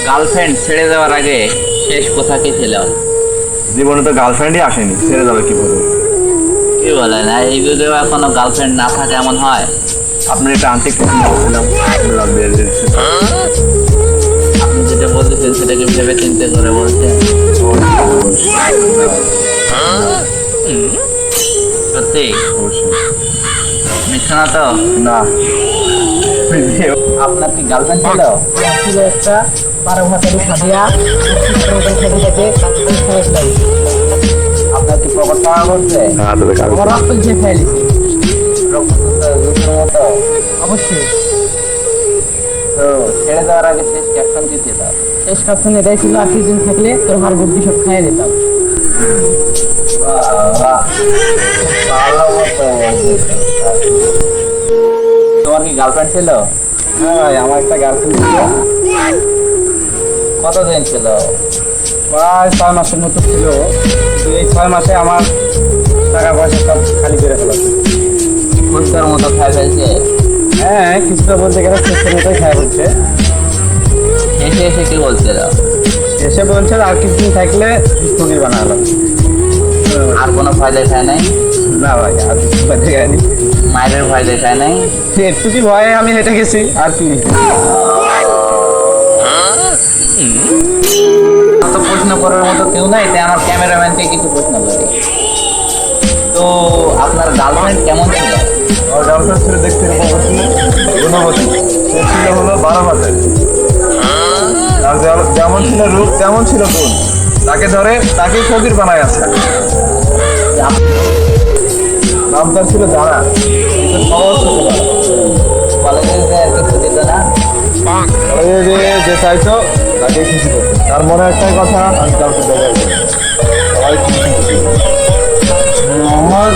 Girlfriend ছেড়ে যাওয়ার আগে শেষ কথা কি ছিল? জীবনে তো গার্লফ্রেন্ডই আসেনি, ছেড়ে যাবে কি করে? কি বলে না, এই যুগেও এখনো গার্লফ্রেন্ড না থাকে এমন হয়? আপনার একটা আন্টি বলছিলাম আপনি যেটা বলতেছেন সেটাকে ভেবে চিন্তে করে বলছেন? সত্যি অবশ্যই মিথ্যা না তো? না। আপনার কি গার্লফ্রেন্ড ছিল? ছিল একটা 12 ভাতারি সাদিয়া আপনার কি প্রকট পাওয়া করছে? না তবে আমার রক্ত যে ফেলেছি মতো? অবশ্যই। তো ছেড়ে যাওয়ার আগে শেষ ক্যাপশন কি ছিল? শেষ কাপড় এটাই ছিল, আর কিছুদিন থাকলে তোর হাড় বুদ্ধি সব খাইয়ে দিতাম। তোমার কি গার্লফ্রেন্ড ছিল? হ্যাঁ ভাই, আমার একটা গার্লফ্রেন্ড ছিল, কতদিন ছিল? প্রায় 6 মাসের মতো ছিল। কিন্তু এই 6 মাসে আমার টাকা পয়সা সব খালি করে ফেলেছে। ফুচকার মতো খাই ফেলছে? হ্যাঁ, কিছুটা বলতে গেলে সুস্থের মতোই খায় হচ্ছে। এসে এসে কি বলছিল? এসে বলছে আর কিছুদিন থাকলে ফকির বানালো। আর কোনো ভয় দেখায় নাই? না ভাই, আর কিছু বাজে গায়নি। মায়ের ভয় দেখায় নাই? একটু ভয়ে আমি হেঁটে গেছি আর কি। তো প্রশ্ন করার মতো কেউ নাই, তাই আমার ক্যামেরাম্যানকে কিছু প্রশ্ন করি। তো আপনার গার্লফ্রেন্ড কেমন ছিল? আমার গার্লফ্রেন্ড ছিল দেখতে রূপবতী, গুণবতী। সে ছিল হলো 12 মাসের। আর যেমন ছিল রূপ তেমন ছিল গুণ। তাকে ধরে তাকেই ফকির বানায় আছে। নাম তার ছিল জানা। কিন্তু সহজ ছিল না। কলেজে কিছু দিত না? কলেজে যে চাইতো তাকে খুশি করতো। তার মনে একটাই কথা, আমি কাউকে দেখাই না। সবাই খুশি খুশি। মহৎ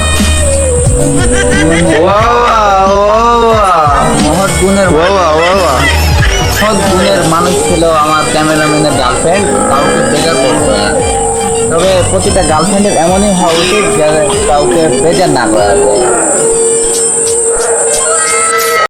মহৎ গুণের মহৎ গুণের মানুষ ছিল আমার ক্যামেরাম্যানের গার্লফ্রেন্ড। কাউকে বেজার করতো না, তবে প্রতিটা গার্লফ্রেন্ডের এমনই হওয়া উচিত যে কাউকে বেজার না করা যায়।